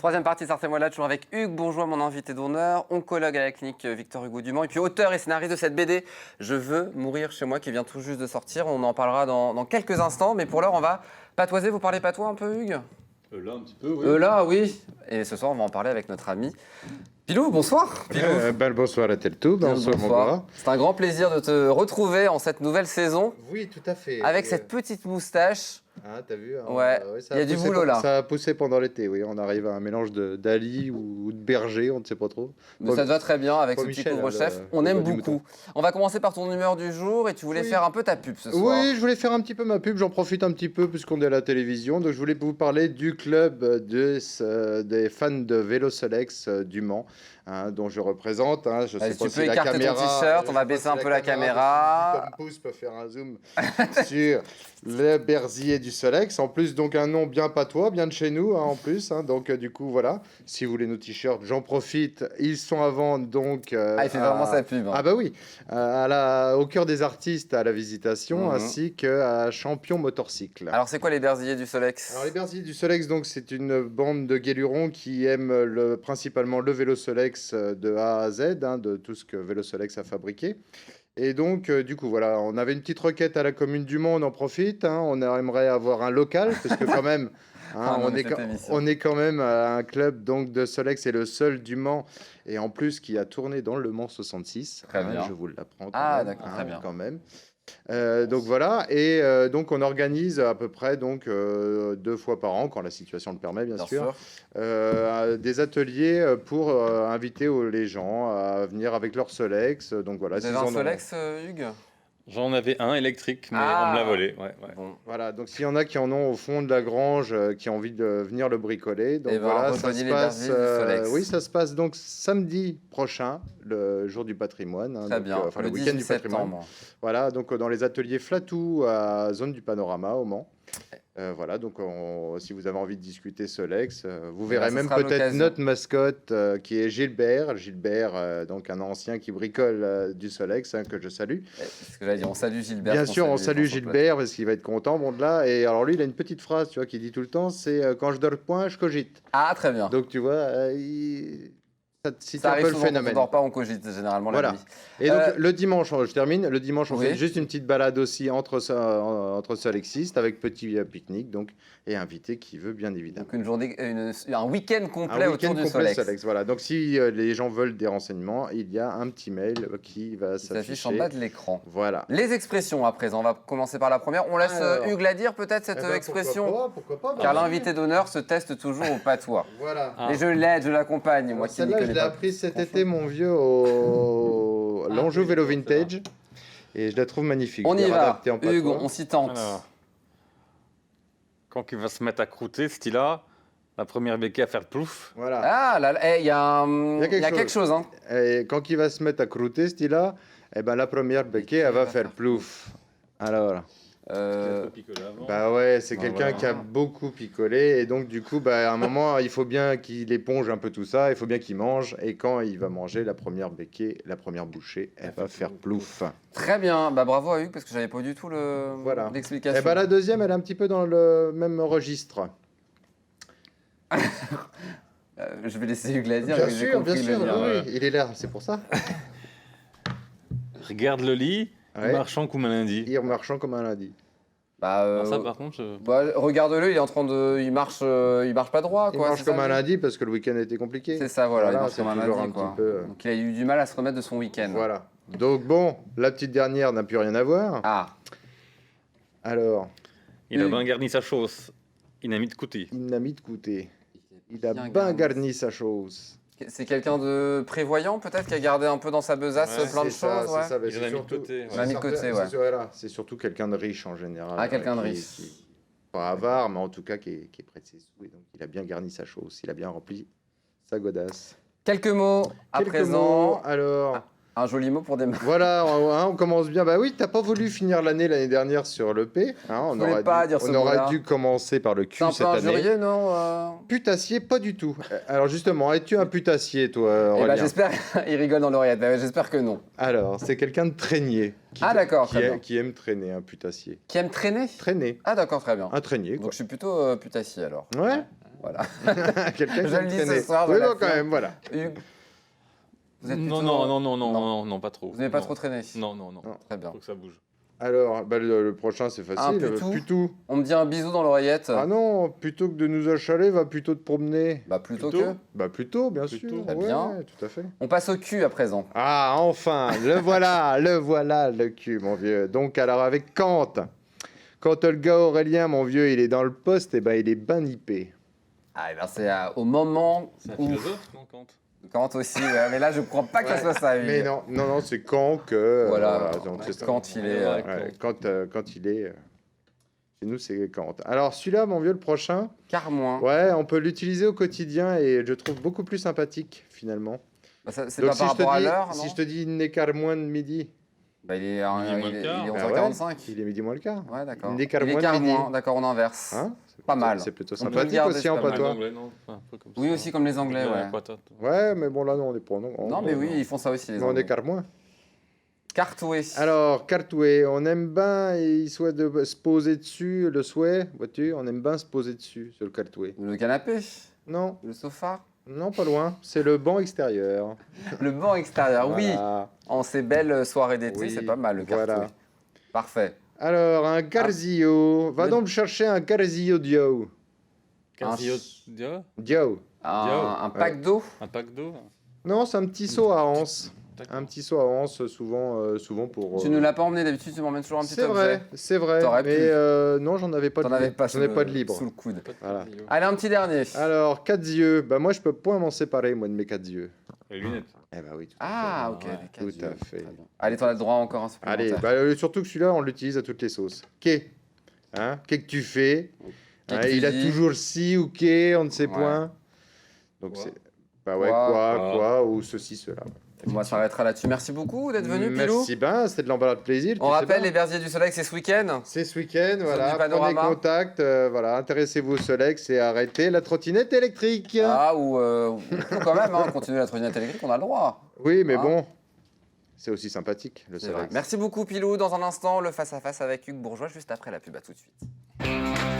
Troisième partie de Sartre et moi là, toujours avec Hugues Bourgeois, mon invité d'honneur, oncologue à la clinique Victor Hugo du Mans, et puis auteur et scénariste de cette BD Je veux mourir chez moi, qui vient tout juste de sortir. On en parlera dans quelques instants, mais pour l'heure, on va patoiser. Vous parlez patois un peu, Hugues? Là, un petit peu, oui. Là, oui. Et ce soir, on va en parler avec notre ami Pilou. Bonsoir. Pilou. Bonsoir à Telto, bonsoir mon gars. C'est un grand plaisir de te retrouver en cette nouvelle saison. Oui, tout à fait. Avec cette petite moustache. Ah, t'as vu hein, Ouais, il y a du boulot là. Ça a poussé pendant l'été, oui. On arrive à un mélange d'Ali ou de Berger, on ne sait pas trop. Mais ça te va très bien avec ce petit couvre-chef. On aime beaucoup. On va commencer par ton humeur du jour et tu voulais faire un peu ta pub ce soir. Oui, je voulais faire un petit peu ma pub. J'en profite un petit peu puisqu'on est à la télévision. Donc je voulais vous parler du club des fans de Vélo Solex du Mans. Dont je représente. Je sais pas tu si peux la écarter caméra, ton t-shirt, on va baisser un peu la caméra. Tom Pouce peut faire un zoom sur le Berzier du Solex. En plus, donc un nom bien patois, bien de chez nous, en plus. Donc du coup, voilà. Si vous voulez nos t-shirts, j'en profite. Ils sont à vendre, donc... il fait vraiment sa pub. Ah bah oui. Au cœur des artistes à la Visitation, ainsi qu'à Champion Motorcycle. Alors, c'est quoi les Berziers du Solex? Alors, les Berziers du Solex, donc, c'est une bande de guélurons qui aiment principalement le vélo Solex de A à Z, de tout ce que Vélo Solex a fabriqué. Et donc, du coup, voilà, on avait une petite requête à la commune du Mans, on en profite. On aimerait avoir un local, parce que quand même, on est quand même un club donc, de Solex, c'est le seul du Mans, et en plus qui a tourné dans le Mans 66. Très bien. Je vous l'apprends d'accord, très bien. quand même. Donc voilà, et donc on organise à peu près 2 fois par an, quand la situation le permet bien sûr. Des ateliers pour inviter les gens à venir avec leur Solex. Donc voilà. Vous avez un Solex, Hugues? J'en avais un électrique, mais on me l'a volé. Ouais. Bon. Voilà, donc s'il y en a qui en ont au fond de la grange, qui ont envie de venir le bricoler, donc voilà, ça se passe. Oui, ça se passe donc samedi prochain, le jour du patrimoine. Très bien. Le week-end du patrimoine. Voilà, donc dans les ateliers Flatou à Zone du Panorama au Mans. Voilà, donc si vous avez envie de discuter Solex, vous verrez même peut-être notre mascotte qui est Gilbert. Gilbert, donc un ancien qui bricole du Solex, que je salue. Ce que j'allais dire, on salue Gilbert. Bien sûr, on salue Gilbert parce qu'il va être content, bon de là. Et alors lui, il a une petite phrase, tu vois, qu'il dit tout le temps, c'est quand je dors point, je cogite. Ah, très bien. Donc tu vois, ça arrive souvent quand on ne dort pas, on cogite généralement la nuit. Et donc le dimanche, je termine, le dimanche on Oui. fait juste une petite balade aussi entre Solexistes avec petit pique-nique donc, et invité qui veut bien évidemment. Donc une journée, un week-end complet autour du Solex. Voilà. Donc si les gens veulent des renseignements, il y a un petit mail qui va s'affiche en bas de l'écran. Voilà. Les expressions à présent, on va commencer par la première. On laisse Hugues la dire peut-être cette expression. Pourquoi pas, car l'invité d'honneur se teste toujours au patois. Voilà. Et je l'aide, je l'accompagne, moi qui n'y connais pas. Je l'ai appris cet été, mon vieux, au l'Anjou Vélo Vintage. Et je la trouve magnifique. On y va, Hugues, on s'y tente. Alors, quand il va se mettre à croûter, ce style-là, la première béquille à faire plouf. Voilà. Ah, là, il y a quelque chose. Hein. Et quand il va se mettre à croûter, ce style-là, la première béquille, elle va faire plouf. Alors... Bah ouais, c'est quelqu'un qui a beaucoup picolé et donc du coup, à un moment, il faut bien qu'il éponge un peu tout ça, il faut bien qu'il mange et quand il va manger la première béquille, la première bouchée, elle va faire plouf. Très bien, bravo à Hugues parce que j'avais pas du tout l'explication. Et la deuxième, elle est un petit peu dans le même registre. Je vais laisser Hugues la dire. Bien sûr, oui, il est là, c'est pour ça. Regarde le lit. Marchant comme un lundi. Il marchant comme un lundi. Ça, par contre, regarde-le, il est en train de, il marche pas droit. Il marche comme un lundi parce que le week-end a été compliqué. C'est ça, voilà. Il marche comme un lundi, quoi. Donc il a eu du mal à se remettre de son week-end. Voilà. Donc bon, la petite dernière n'a plus rien à voir. Ah. Alors. Il a bien garni sa chose. Il n'a mis de côté. Il n'a mis de côté. Il a bien garni sa chose. C'est quelqu'un de prévoyant, peut-être, qui a gardé un peu dans sa besace plein de choses. C'est ça, il l'a mis de côté. Il l'a mis de côté, c'est surtout quelqu'un de riche en général. Ah, quelqu'un de riche. Pas avare, mais en tout cas qui est près de ses sous. Et donc, il a bien garni sa chose. Il a bien rempli sa godasse. Quelques mots à présent. Alors... Un joli mot pour démarrer. Voilà, on commence bien. Bah oui, t'as pas voulu finir l'année dernière sur l'EP. On aurait dû commencer par le cul cette année. C'est un peu injurieux, non Putassier, pas du tout. Alors justement, es-tu un putassier, toi, Aurélien? J'espère. Il rigole dans l'oreillette. J'espère que non. Alors, c'est quelqu'un de traînier. D'accord, qui aime traîner, un putassier. Qui aime traîner? Traîner. Ah d'accord, très bien. Un traînier, quoi. Donc je suis plutôt putassier, alors. Ouais. Voilà. Quelqu'un qui Je aime le dis traîner. ce soir, Oui, voilà, non, quand même, voilà. Hugues, vous êtes Non, plutôt- non, pas trop. Vous n'avez pas Non. trop traîné. Non. Non. Très bien. Faut que ça bouge. Alors, bah, le prochain, c'est facile. Putou. Putou. On me dit un bisou dans l'oreillette. Ah non, plutôt que de nous achaler, va plutôt te promener. Bah plutôt Plutôt. que. Bah plutôt, bien Plutôt. sûr. Très Ouais, bien. tout à fait. On passe au cul à présent. Ah, enfin, le voilà, le cul, mon vieux. Donc, alors, avec Kant. Quand le gars Aurélien, mon vieux, il est dans le poste, et ben, il est ben nippé. Ah, et ben c'est au moment C'est un où. philosophe, non, Kant? Kant aussi, ouais. Mais là, je crois pas que ça soit ça. Hugues. Mais non, c'est Kant que... Voilà, donc, c'est ça. quand il est. Ouais. Ouais, quand il est... chez nous, c'est Kant. Alors, celui-là, mon vieux, le prochain, Car moins. ouais, on peut l'utiliser au quotidien et je le trouve beaucoup plus sympathique, finalement. Bah, c'est Donc, pas par rapport à l'heure, si non je te dis il n'est qu'à moins de midi, Bah, il est, Midi moins le il est quart. 11h45. il est midi moins le quart. Ouais, d'accord. Il est quart Il est moins de quart midi. moins, d'accord, on inverse. Hein Pas mal. C'est plutôt On peut le sympathique garder, aussi c'est en pas mal. patois. Anglais, non? Enfin, un peu comme Oui, ça. aussi comme les Anglais, Anglais, ouais. patate. Ouais, mais bon, là, non, on est pour... Non, mais oui, ils font ça aussi, les Mais on est Anglais. quart moins. Cartoué. Alors, cartoué, on aime bien, il souhaite de se poser dessus, le souhait, vois-tu, on aime bien se poser dessus, sur le cartoué. Le canapé. Non, Le sofa. non, pas loin, c'est le banc extérieur. Le banc extérieur, oui. Voilà. En ces belles soirées d'été, Oui, c'est pas mal, le cartoué. voilà. Parfait. Alors, un garzillo, va Le- donc me chercher un garzillo Dio. Carzio Dio? Dio. Un pack d'eau. Un pack d'eau? Non, c'est un petit seau à anse. D'accord. Un petit seau à anse, souvent pour... Tu ne l'as pas emmené d'habitude, tu m'emmènes toujours un petit C'est objet. c'est vrai, T'aurais mais pu. non, j'en avais pas T'en de avais libre. pas, J'en ai pas de libre. sous le coude. Pas de Voilà. Carzio. Allez, un petit dernier. Alors, quatre yeux, bah moi je peux point m'en séparer, moi, de mes quatre yeux. Les lunettes. Eh bah oui, tout Ah, Ah, ok. ouais, des quatre tout à yeux. fait. Très bien. Allez, t'en as le droit encore un Allez, supplémentaire. bah, surtout que celui-là, on l'utilise à toutes les sauces. Qu'est hein? Qu'est que tu fais Qu'est Hein, que tu il a dis toujours si ou qu'est, on ne sait Ouais. point. Donc Quoi c'est... Bah ouais, Quoi quoi, ou ceci, cela. Et moi, ça s'arrêtera là-dessus. Merci beaucoup d'être venu, Pilou. Merci ben, c'était de l'embalade de plaisir. On tu sais rappelle, bien. les Berziers du Soleil, c'est ce week-end. C'est ce week-end, voilà. du Prenez panorama. contact, voilà, intéressez-vous au Solex et arrêtez la trottinette électrique. Ah, ou quand même, hein, continuer la trottinette électrique, on a le droit. Oui, mais Hein bon, c'est aussi sympathique, le C'est vrai. Solex. Merci beaucoup, Pilou. Dans un instant, le face-à-face avec Hugues Bourgeois, juste après la pub. À tout de suite.